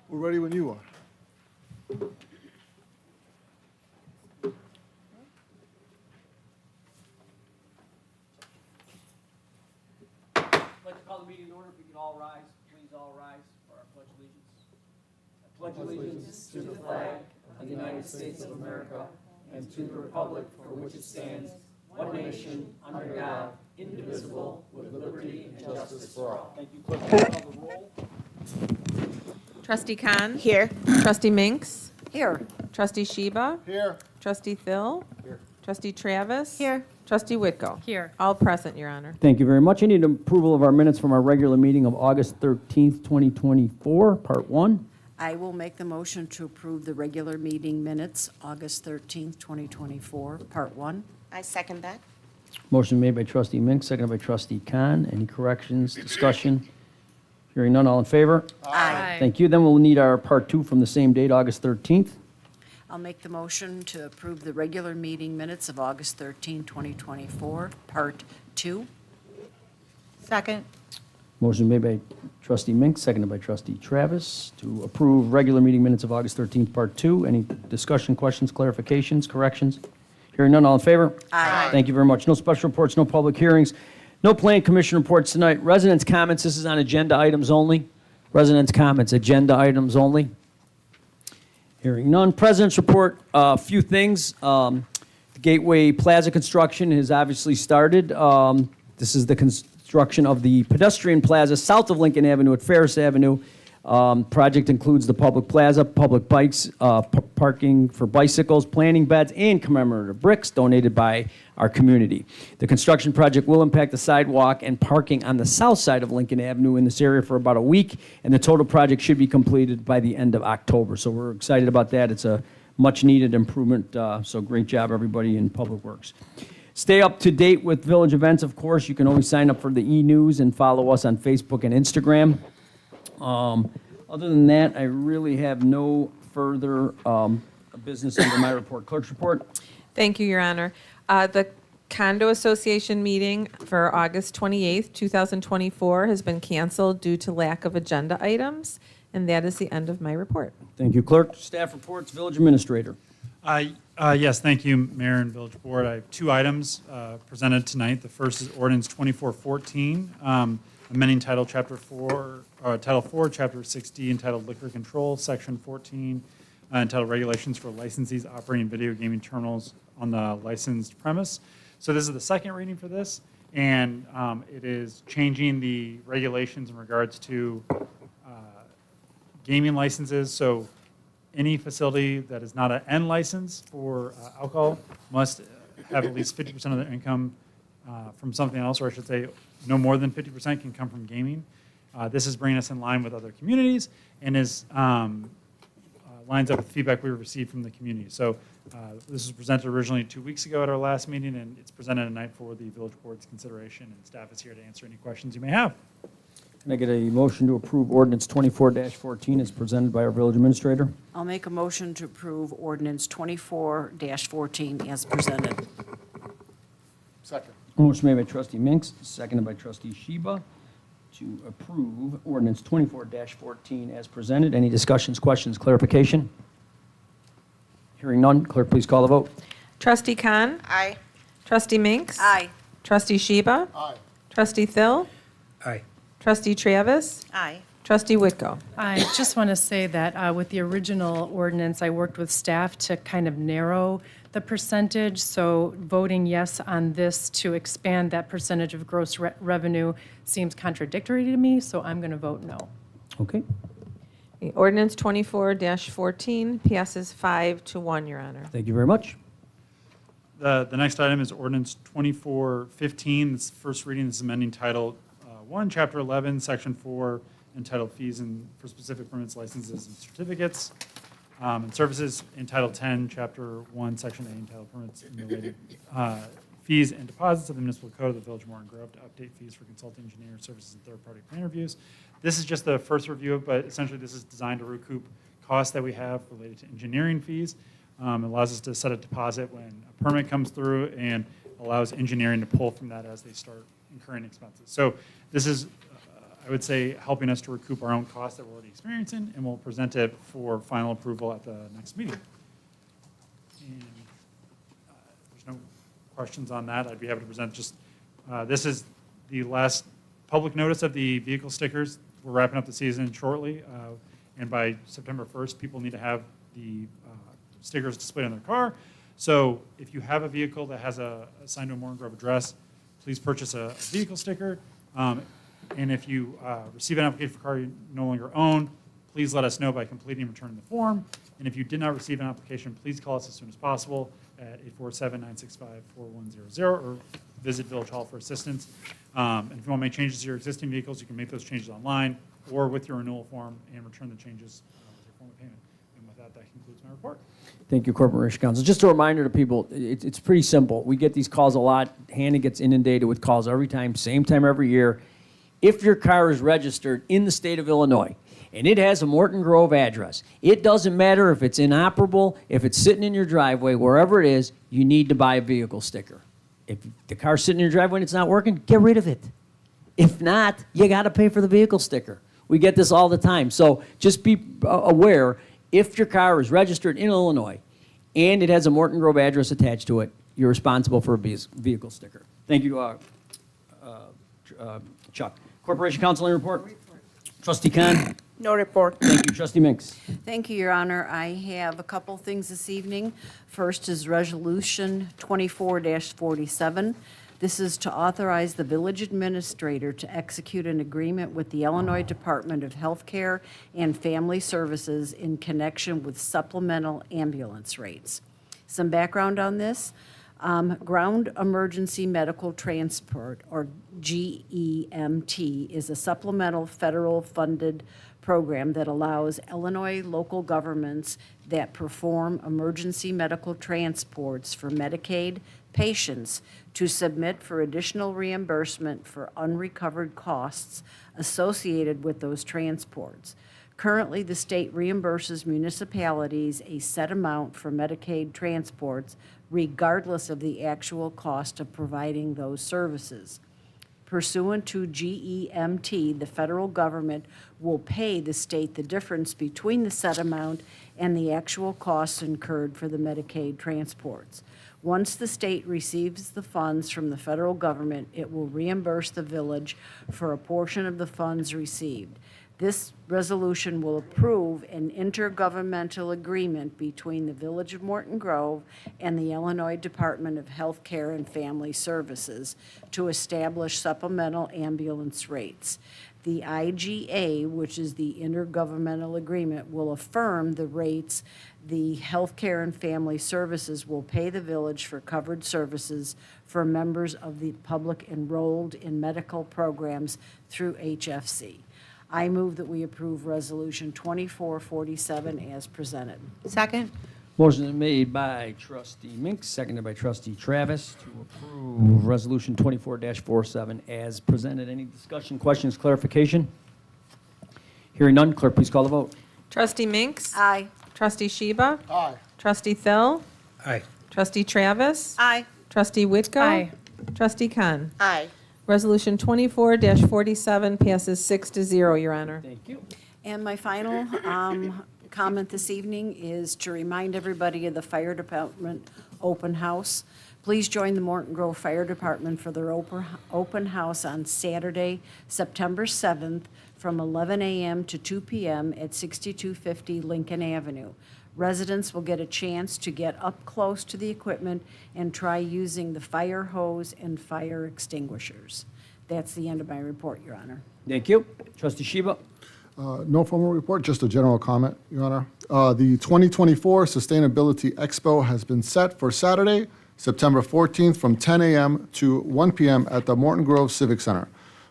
We're ready when you are. I'd like to call the meeting in order. If we could all rise, please all rise for our pledge allegiance. I pledge allegiance to the flag of the United States of America and to the republic for which it stands, one nation, under God, indivisible, with liberty and justice for all. Thank you. Clerk, please call the roll. Trustee Khan. Here. Trustee Minks. Here. Trustee Sheba. Here. Trustee Thill. Here. Trustee Travis. Here. Trustee Whitko. Here. All present, Your Honor. Thank you very much. I need approval of our minutes from our regular meeting of August 13th, 2024, Part 1. I will make the motion to approve the regular meeting minutes, August 13th, 2024, Part 1. I second that. Motion made by Trustee Mink, seconded by Trustee Khan. Any corrections, discussion? Hearing none, all in favor? Aye. Thank you. Then we'll need our Part 2 from the same date, August 13th. I'll make the motion to approve the regular meeting minutes of August 13th, 2024, Part 2. Second. Motion made by Trustee Mink, seconded by Trustee Travis to approve regular meeting minutes of August 13th, Part 2. Any discussion, questions, clarifications, corrections? Hearing none, all in favor? Aye. Thank you very much. No special reports, no public hearings, no planning commission reports tonight. Residents' comments, this is on agenda items only. Residents' comments, agenda items only. Hearing none. President's report, a few things. The Gateway Plaza construction has obviously started. This is the construction of the pedestrian plaza south of Lincoln Avenue at Ferris Avenue. Project includes the public plaza, public bikes, parking for bicycles, planting beds, and commemorative bricks donated by our community. The construction project will impact the sidewalk and parking on the south side of Lincoln Avenue in this area for about a week, and the total project should be completed by the end of October. So we're excited about that. It's a much-needed improvement, so great job, everybody in Public Works. Stay up to date with village events, of course. You can always sign up for the e-news and follow us on Facebook and Instagram. Other than that, I really have no further business under my report. Clerk's report. Thank you, Your Honor. The Condo Association meeting for August 28th, 2024 has been canceled due to lack of agenda items, and that is the end of my report. Thank you, Clerk. Staff reports, Village Administrator. Yes, thank you, Mayor and Village Board. I have two items presented tonight. The first is Ordinance 2414, amending Title 4, Chapter 6D, entitled Liquor Control, Section 14, entitled Regulations for Licensees Operating Video Gaming Terminals on the Licensed Premise. So this is the second reading for this, and it is changing the regulations in regards to gaming licenses. So any facility that is not an N license for alcohol must have at least 50% of their income from something else, or I should say no more than 50% can come from gaming. This is bringing us in line with other communities and is lines up with feedback we received from the community. So this was presented originally 2 weeks ago at our last meeting, and it's presented tonight for the Village Board's consideration, and staff is here to answer any questions you may have. Can I get a motion to approve Ordinance 24-14 as presented by our Village Administrator? I'll make a motion to approve ordinance 24-14 as presented. Second. Motion made by Trustee Minks, seconded by Trustee Sheba to approve Ordinance 24-14 as presented. Any discussions, questions, clarification? Hearing none, clerk, please call the vote. Trustee Khan. Aye. Trustee Minks. Aye. Trustee Sheba. Aye. Trustee Thill. Aye. Trustee Travis. Aye. Trustee Whitko. I just want to say that with the original ordinance, I worked with staff to kind of narrow the percentage. So voting yes on this to expand that percentage of gross revenue seems contradictory to me, so I'm going to vote no. Okay. The Ordinance 24-14 passes 5-1, Your Honor. Thank you very much. The next item is Ordinance 2415. This is first reading. This is amending Title 1, Chapter 11, Section 4, entitled Fees for Specific Permits, Licenses, and Certificates, and Services in Title 10, Chapter 1, Section 8, entitled Permits and Related Fees and Deposits of the Municipal Code of the Village of Morton Grove to update fees for consulting engineer services and third-party plan reviews. This is just the first review, but essentially this is designed to recoup costs that we have related to engineering fees. It allows us to set a deposit when a permit comes through and allows engineering to pull from that as they start incurring expenses. So this is, I would say, helping us to recoup our own costs that we're already experiencing, and we'll present it for final approval at the next meeting. And there's no questions on that. I'd be happy to present just, this is the last public notice of the vehicle stickers. We're wrapping up the season shortly, and by September 1st, people need to have the stickers displayed on their car. So if you have a vehicle that has assigned to a Morton Grove address, please purchase a vehicle sticker. And if you receive an application for a car you no longer own, please let us know by completing and returning the form. And if you did not receive an application, please call us as soon as possible at 847-965-4100 or visit Village Hall for assistance. And if you want to make changes to your existing vehicles, you can make those changes online or with your renewal form and return the changes with your form of payment. And with that, that concludes my report. Thank you, Corporation Counsel. Just a reminder to people, it's pretty simple. We get these calls a lot. Hannah gets inundated with calls every time, same time every year. If your car is registered in the state of Illinois and it has a Morton Grove address, it doesn't matter if it's inoperable, if it's sitting in your driveway, wherever it is, you need to buy a vehicle sticker. If the car's sitting in your driveway and it's not working, get rid of it. If not, you got to pay for the vehicle sticker. We get this all the time. So just be aware, if your car is registered in Illinois and it has a Morton Grove address attached to it, you're responsible for a vehicle sticker. Thank you, Chuck. Corporation Counsel, any report? Trustee Khan? No report. Thank you. Trustee Minks? Thank you, Your Honor. I have a couple things this evening. First is Resolution 24-47. This is to authorize the village administrator to execute an agreement with the Illinois Department of Healthcare and Family Services in connection with supplemental ambulance rates. Some background on this. Ground Emergency Medical Transport, or GEMT, is a supplemental federal-funded program that allows Illinois local governments that perform emergency medical transports for Medicaid patients to submit for additional reimbursement for unrecovered costs associated with those transports. Currently, the state reimburses municipalities a set amount for Medicaid transports regardless of the actual cost of providing those services. Pursuant to GEMT, the federal government will pay the state the difference between the set amount and the actual costs incurred for the Medicaid transports. Once the state receives the funds from the federal government, it will reimburse the village for a portion of the funds received. This resolution will approve an intergovernmental agreement between the Village of Morton Grove and the Illinois Department of Health Care and Family Services to establish supplemental ambulance rates. The IGA, which is the intergovernmental agreement, will affirm the rates the Health Care and Family Services will pay the village for covered services for members of the public enrolled in medical programs through HFC. I move that we approve Resolution 2447 as presented. Second. Motion is made by Trustee Minks, seconded by Trustee Travis to approve Resolution 24-47 as presented. Any discussion, questions, clarification? Hearing none, clerk, please call the vote. Trustee Minks? Aye. Trustee Sheba? Aye. Trustee Thill? Aye. Trustee Travis? Aye. Trustee Whitko? Aye. Trustee Khan? Aye. Resolution 24-47 passes 6-0, Your Honor. Thank you. And my final comment this evening is to remind everybody of the Fire Department open house. Please join the Morton Grove Fire Department for their open house on Saturday, September 7th, from 11 a.m. to 2 p.m. at 6250 Lincoln Avenue. Residents will get a chance to get up close to the equipment and try using the fire hose and fire extinguishers. That's the end of my report, Your Honor. Thank you. Trustee Sheba? No formal report, just a general comment, Your Honor. The 2024 Sustainability Expo has been set for Saturday, September 14th from 10 a.m. to 1 p.m. at the Morton Grove Civic Center.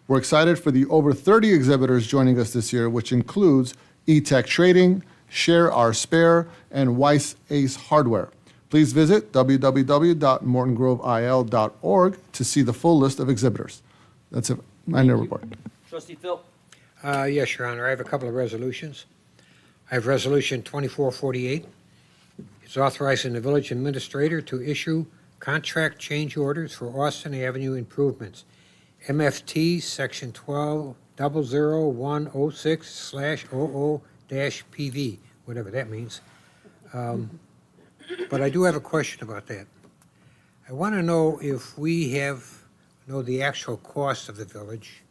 We're excited for the over 30 exhibitors joining us this year, which includes E-Tech Trading, Share Our Spare, and Weiss Ace Hardware. Please visit www.mortongrovil.org to see the full list of exhibitors. That's it. My report. Trustee Thill? Yes, Your Honor, I have a couple of resolutions. I have Resolution 2448. It's authorizing the village administrator to issue contract change orders for Austin Avenue improvements. MFT Section 12 00106/00-PV, whatever that means. But I do have a question about that. I want to know if we know the actual cost of the village,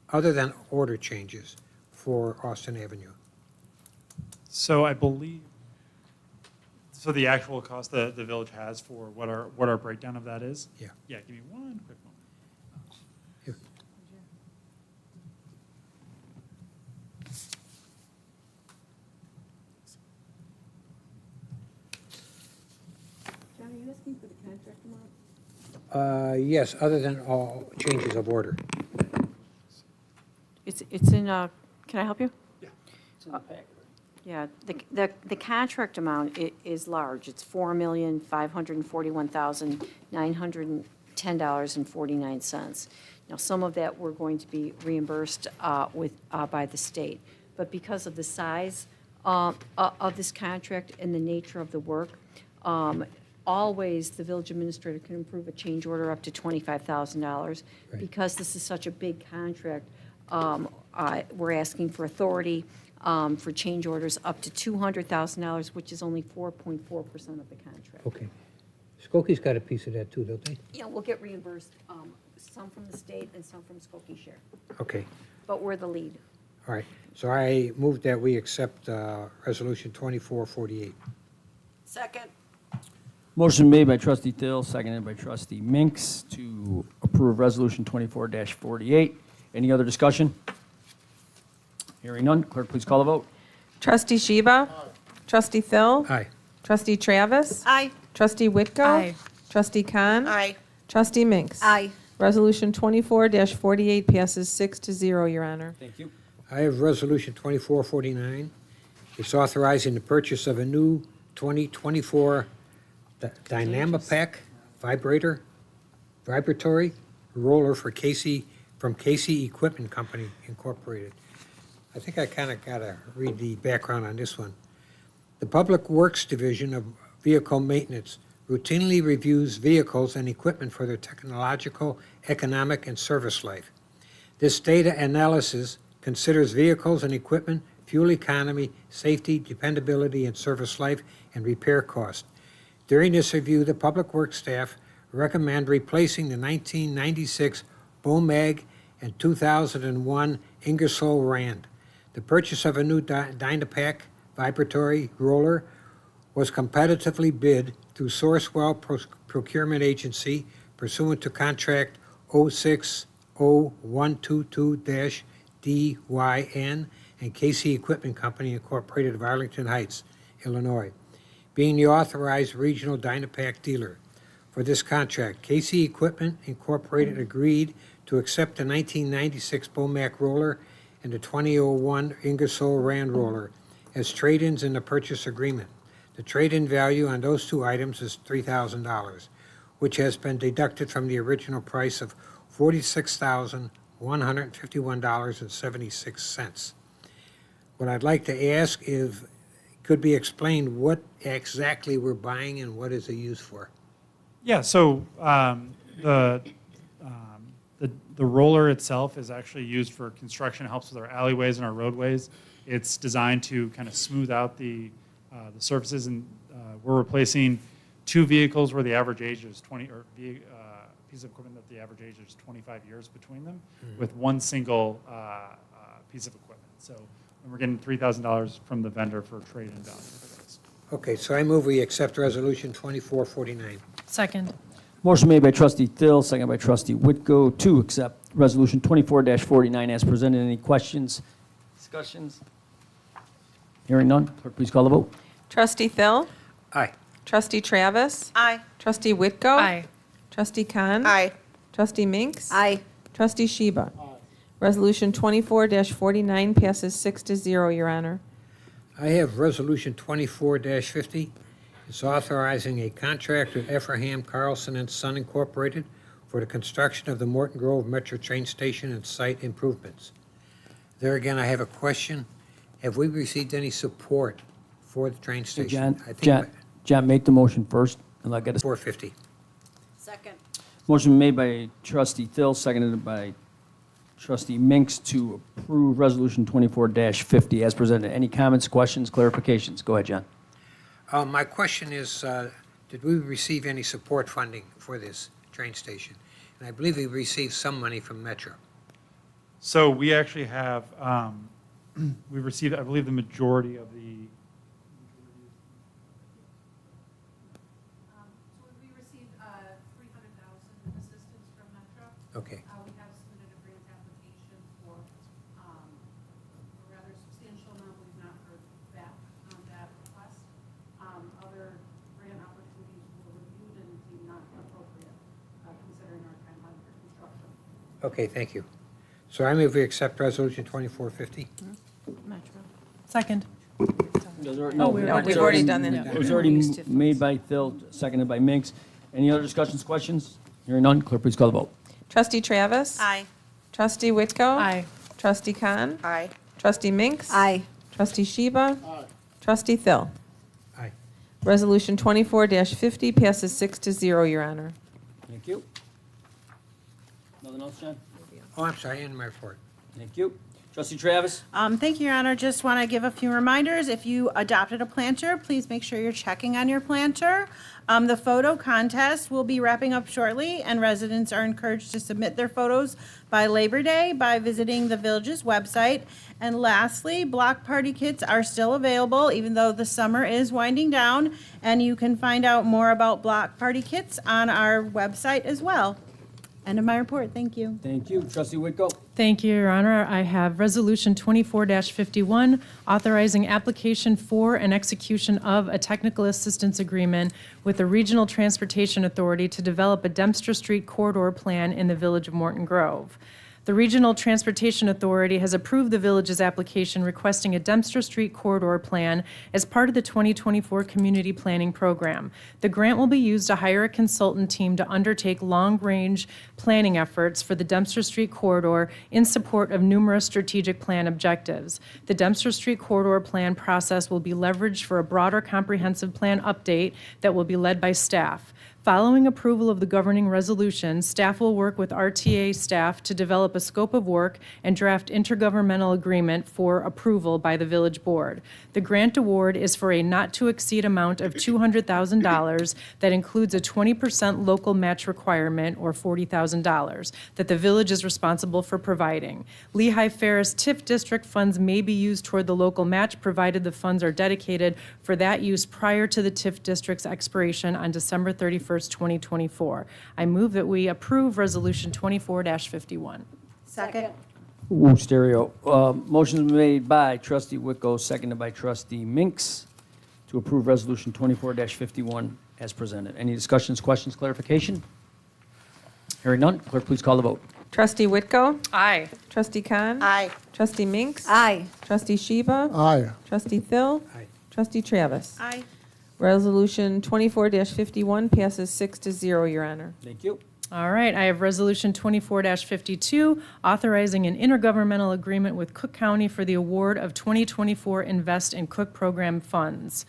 other than order changes, for Austin Avenue. So I believe, so the actual cost the village has for what our breakdown of that is? Yeah. Yeah, give me one quick moment. Here. John, are you asking for the contract amount? Yes, other than all changes of order. It's in, can I help you? It's in the packet. Yeah, the contract amount is large. It's $4,541,910.49. Now, some of that we're going to be reimbursed by the state. But because of the size of this contract and the nature of the work, always the village administrator can approve a change order up to $25,000. Right. Because this is such a big contract, we're asking for authority for change orders up to $200,000, which is only 4.4% of the contract. Okay. Skokie's got a piece of that too, don't they? Yeah, we'll get reimbursed, some from the state and some from Skokie share, Okay, but we're the lead. all right. So I move that we accept Resolution 2448. Second. Motion made by trustee Thill, seconded by trustee Minks to approve resolution 24-48. Any other discussion? Hearing none, clerk, please call the vote. Trustee Sheba? Trustee Thill? Aye. Trustee Travis? Aye. Trustee Whitko? Aye. Trustee Khan? Aye. Trustee Minks? Aye. Resolution 24-48 passes 6-0, Your Honor. Thank you. I have Resolution 2449. It's authorizing the purchase of a new 2024 Dynamapack vibratory roller from Casey Equipment Company Incorporated. I think I kind of got to read the background on this one. The Public Works Division of Vehicle Maintenance routinely reviews vehicles and equipment for their technological, economic, and service life. This data analysis considers vehicles and equipment, fuel economy, safety, dependability, and service life, and repair cost. During this review, the Public Works staff recommend replacing the 1996 Bomag and 2001 Ingersoll Rand. The purchase of a new Dynapack vibratory roller was competitively bid through Sourcewell Procurement Agency pursuant to contract 060122-DYN and Casey Equipment Company Incorporated of Arlington Heights, Illinois, being the authorized regional Dynapack dealer. For this contract, Casey Equipment Incorporated agreed to accept the 1996 Bomac roller and the 2001 Ingersoll Rand roller as trade-ins in the purchase agreement. The trade-in value on those two items is $3,000, which has been deducted from the original price of $46,151.76. What I'd like to ask is, could be explained what exactly we're buying and what is it used for? Yeah, so the roller itself is actually used for construction. It helps with our alleyways and our roadways. It's designed to kind of smooth out the surfaces, and we're replacing two vehicles where the average age is 20, or piece of equipment that the average age is 25 years between them, with one single piece of equipment. So we're getting $3,000 from the vendor for trade-in value for this. Okay, so I move we accept Resolution 2449. Second. Motion made by trustee Thill, seconded by trustee Whitko to accept resolution 24-49 as presented. Any questions, discussions? Hearing none, clerk, please call the vote. Trustee Thill? Aye. Trustee Travis? Aye. Trustee Whitko? Aye. Trustee Khan? Aye. Trustee Minks? Aye. Trustee Sheba? Resolution 24-49 passes 6-0, Your Honor. I have Resolution 24-50. It's authorizing a contract with Effingham, Carlson and Son Incorporated for the construction of the Morton Grove Metro Train Station and site improvements. There again, I have a question. Have we received any support for the train station? John, make the motion first, and I'll get a 450. Second. motion made by trustee Thill, seconded by trustee Minks to approve Resolution 24-50 as presented. Any comments, questions, clarifications? Go ahead, John. My question is, did we receive any support funding for this train station? And I believe we received some money from Metro. So we actually have, we received, I believe, the majority of the. So we received 300,000 assistance from Metro. Okay. We have submitted a grant application for a rather substantial amount. We've not heard back on that request. Other grant opportunities were reviewed and deemed not appropriate, considering our timeline for construction. Okay, thank you. So I move we accept Resolution 2450. Second. No, we've already done that. It was already made by Phil, seconded by Minks. Any other discussions, questions? Hearing none, clerk, please call the vote. Trustee Travis? Aye. Trustee Whitko? Aye. Trustee Khan? Aye. Trustee Minks? Aye. Trustee Sheba? Trustee Phil? Aye. Resolution 24-50 passes 6-0, Your Honor. Thank you. Nothing else, John? Oh, I'm sorry, in my report. Thank you. Trustee Travis? Thank you, Your Honor. Just want to give a few reminders. If you adopted a planter, please make sure you're checking on your planter. The photo contest will be wrapping up shortly, and residents are encouraged to submit their photos by Labor Day by visiting the village's website. And lastly, block party kits are still available, even though the summer is winding down, and you can find out more about block party kits on our website as well. End of my report. Thank you. Thank you. Trustee Whitko? Thank you, Your Honor. I have Resolution 24-51, authorizing application for and execution of a technical assistance agreement with the Regional Transportation Authority to develop a Dempster Street corridor plan in the village of Morton Grove. The Regional Transportation Authority has approved the village's application requesting a Dempster Street corridor plan as part of the 2024 Community Planning Program. The grant will be used to hire a consultant team to undertake long-range planning efforts for the Dempster Street corridor in support of numerous strategic plan objectives. The Dempster Street corridor plan process will be leveraged for a broader comprehensive plan update that will be led by staff. Following approval of the governing resolution, staff will work with RTA staff to develop a scope of work and draft intergovernmental agreement for approval by the village board. The grant award is for a not-to-exceed amount of $200,000 that includes a 20% local match requirement, or $40,000, that the village is responsible for providing. Lehigh Ferris TIF district funds may be used toward the local match, provided the funds are dedicated for that use prior to the TIF district's expiration on December 31st, 2024. I move that we approve Resolution 24-51. Second. Ooh, stereo. Motion made by Trustee Whitko, seconded by Trustee Minks to approve Resolution 24-51 as presented. Any discussions, questions, clarification? Hearing none, clerk, please call the vote. Trustee Whitko? Aye. Trustee Khan? Aye. Trustee Minks? Aye. Trustee Sheba? Aye. Trustee Phil? Aye. Trustee Travis? Aye. Resolution 24-51 passes 6-0, Your Honor. Thank you. All right, I have Resolution 24-52, authorizing an intergovernmental agreement with Cook County for the award of 2024 Invest in Cook Program funds.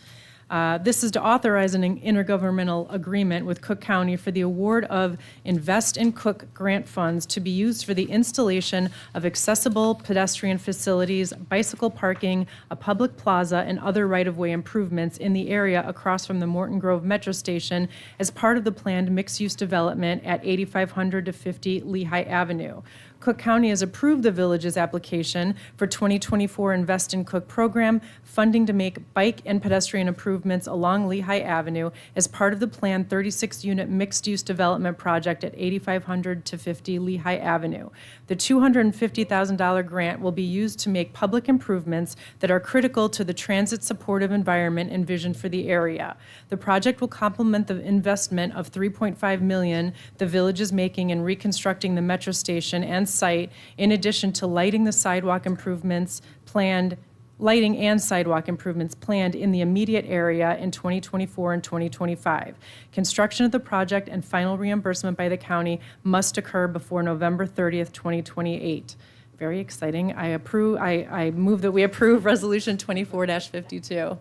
This is to authorize an intergovernmental agreement with Cook County for the award of Invest in Cook grant funds to be used for the installation of accessible pedestrian facilities, bicycle parking, a public plaza, and other right-of-way improvements in the area across from the Morton Grove Metro Station as part of the planned mixed-use development at 8500 to 50 Lehigh Avenue. Cook County has approved the village's application for 2024 Invest in Cook program funding to make bike and pedestrian improvements along Lehigh Avenue as part of the planned 36-unit mixed-use development project at 8500 to 50 Lehigh Avenue. The $250,000 grant will be used to make public improvements that are critical to the transit-supportive environment envisioned for the area. The project will complement the investment of $3.5 million the village is making in reconstructing the metro station and site, in addition to lighting and sidewalk improvements planned in the immediate area in 2024 and 2025. Construction of the project and final reimbursement by the county must occur before November 30th, 2028. Very exciting. I move that we approve Resolution 24-52.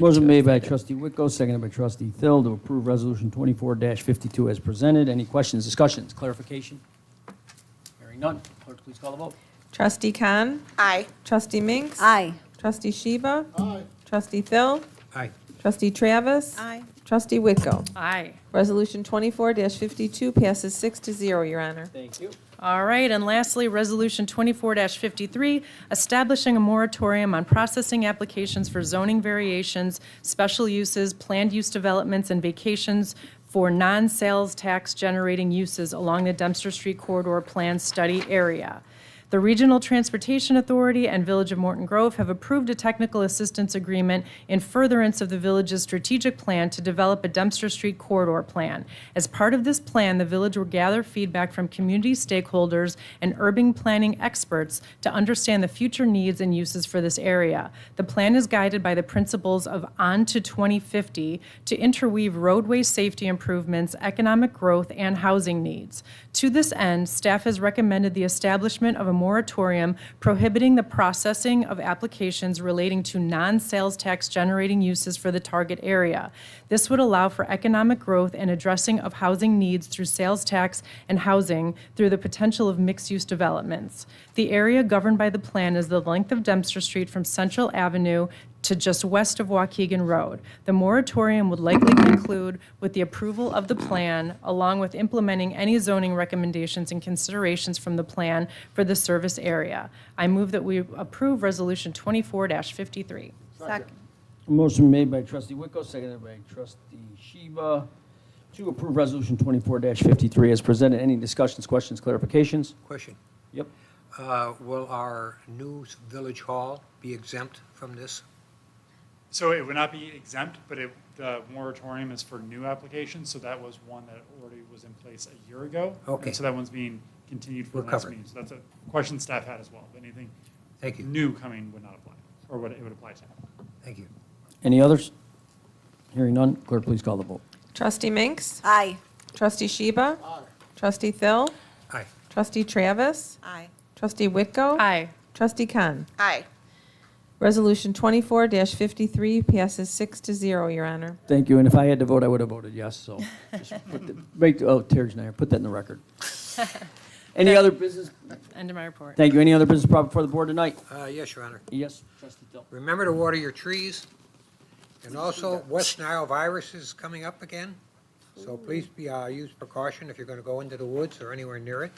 Motion made by Trustee Whitko, seconded by Trustee Thill to approve Resolution 24-52 as presented. Any questions, discussions, clarification? Hearing none, clerk, please call the vote. Trustee Khan. Aye. Trustee Minks. Aye. Trustee Sheba. Aye. Trustee Phil. Aye. Trustee Travis. Aye. Trustee Whitko. Aye. Resolution 24-52 passes 6-0, Your Honor. Thank you. All right, and lastly, Resolution 24-53, establishing a moratorium on processing applications for zoning variations, special uses, planned use developments, and vacations for non-sales tax generating uses along the Dempster Street Corridor Plan Study area. The Regional Transportation Authority and Village of Morton Grove have approved a technical assistance agreement in furtherance of the village's strategic plan to develop a Dempster Street corridor plan. As part of this plan, the village will gather feedback from community stakeholders and urban planning experts to understand the future needs and uses for this area. The plan is guided by the principles of On to 2050 to interweave roadway safety improvements, economic growth, and housing needs. To this end, staff has recommended the establishment of a moratorium prohibiting the processing of applications relating to non-sales tax generating uses for the target area. This would allow for economic growth and addressing of housing needs through sales tax and housing through the potential of mixed-use developments. The area governed by the plan is the length of Dempster Street from Central Avenue to just west of Waukegan Road. The moratorium would likely conclude with the approval of the plan, along with implementing any zoning recommendations and considerations from the plan for the service area. I move that we approve Resolution 24-53. Second. Motion made by Trustee Whitko, seconded by Trustee Sheba to approve Resolution 24-53 as presented. Any discussions, questions, clarifications? Question. Yep. Will our new village hall be exempt from this? So it would not be exempt, but the moratorium is for new applications, so that was one that already was in place a year ago. Okay. And so that one's being continued for We're the next covered. meeting. So that's a question staff had as well. But anything Thank you. new coming would not apply, or it would apply to. Thank you. Any others? Hearing none, clerk, please call the vote. Trustee Minks. Aye. Trustee Sheba. Trustee Phil. Aye. Trustee Travis. Aye. Trustee Whitko. Aye. Trustee Khan. Aye. Resolution 24-53 passes 6-0, Your Honor. Thank you, and if I had to vote, I would have voted yes, so just Terry Schneider, put that in the record. Any other business? End of my report. Thank you. Any other business brought before the board tonight? Yes, Your Honor. Yes, Trustee Dill. Remember to water your trees. And also, West Nile virus is coming up again. So please use precaution if you're going to go into the woods or anywhere near it.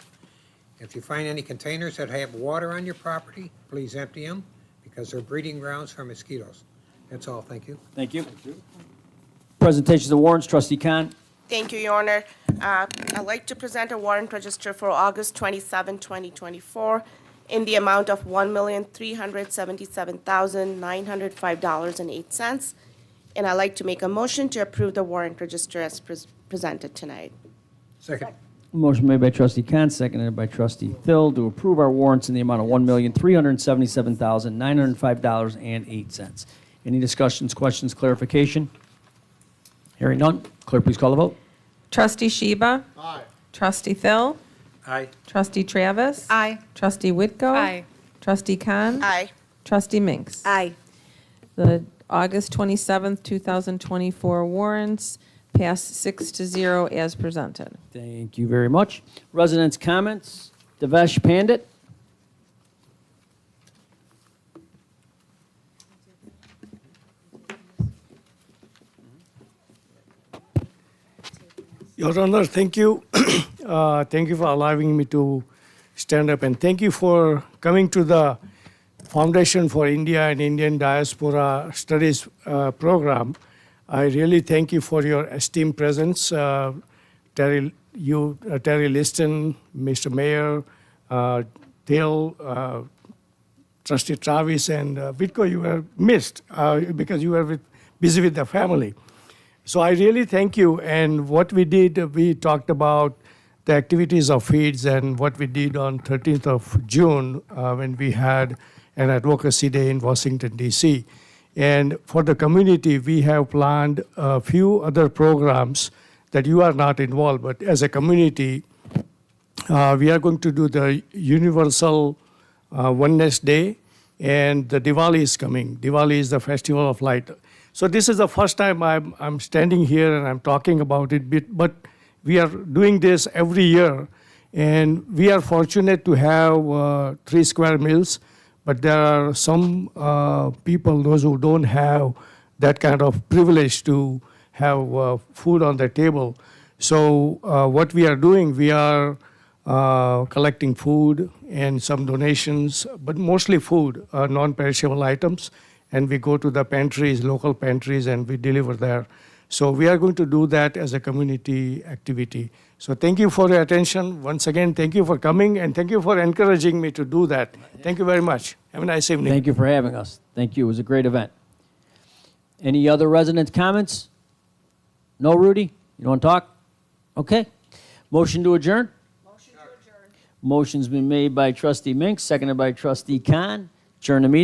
If you find any containers that have water on your property, please empty them because they're breeding grounds for mosquitoes. That's all. Thank you. Thank you. Presentations of warrants, Trustee Khan. Thank you, Your Honor. I'd like to present a warrant register for August 27, 2024, in the amount of $1,377,905.08. And I'd like to make a motion to approve the warrant register as presented tonight. Second. Motion made by Trustee Khan, seconded by Trustee Thill to approve our warrants in the amount of $1,377,905.08. Any discussions, questions, clarification? Hearing none, clerk, please call the vote. Trustee Sheba. Aye. Trustee Phil. Aye. Trustee Travis. Aye. Trustee Whitko. Aye. Trustee Khan. Aye. Trustee Minks. Aye. The August 27th, 2024 warrants pass 6-0 as presented. Thank you very much. Residents' comments, Devesh Pandit. Your Honor, thank you. Thank you for allowing me to stand up, and thank you for coming to the Foundation for India and Indian Diaspora Studies program. I really thank you for your esteemed presence. Terry Liston, Mr. Mayor, Dale, Trustee Travis, and Whitko, you were missed because you were busy with the family. So I really thank you. And what we did, we talked about the activities of FEEDS and what we did on 13th of June when we had an advocacy day in Washington, D.C. And for the community, we have planned a few other programs that you are not involved, but as a community, we are going to do the Universal Oneness Day, and the Diwali is coming. Diwali is the Festival of Light. So this is the first time I'm standing here and I'm talking about it, but we are doing this every year, And we are fortunate to have 3 square meals, but there are some people, those who don't have that kind of privilege to have food on their table. So what we are doing, we are collecting food and some donations, but mostly food, non-perishable items, and we go to the pantries, local pantries, and we deliver there. So we are going to do that as a community activity. So thank you for your attention. Once again, thank you for coming, and thank you for encouraging me to do that. Thank you very much. Have a nice evening. Thank you for having us. Thank you. It was a great event. Any other residents' comments? No, Rudy? You don't want to talk? Okay. Motion to adjourn? Motion's been made by trustee Mink, seconded by trustee Khan. Adjourn the meeting.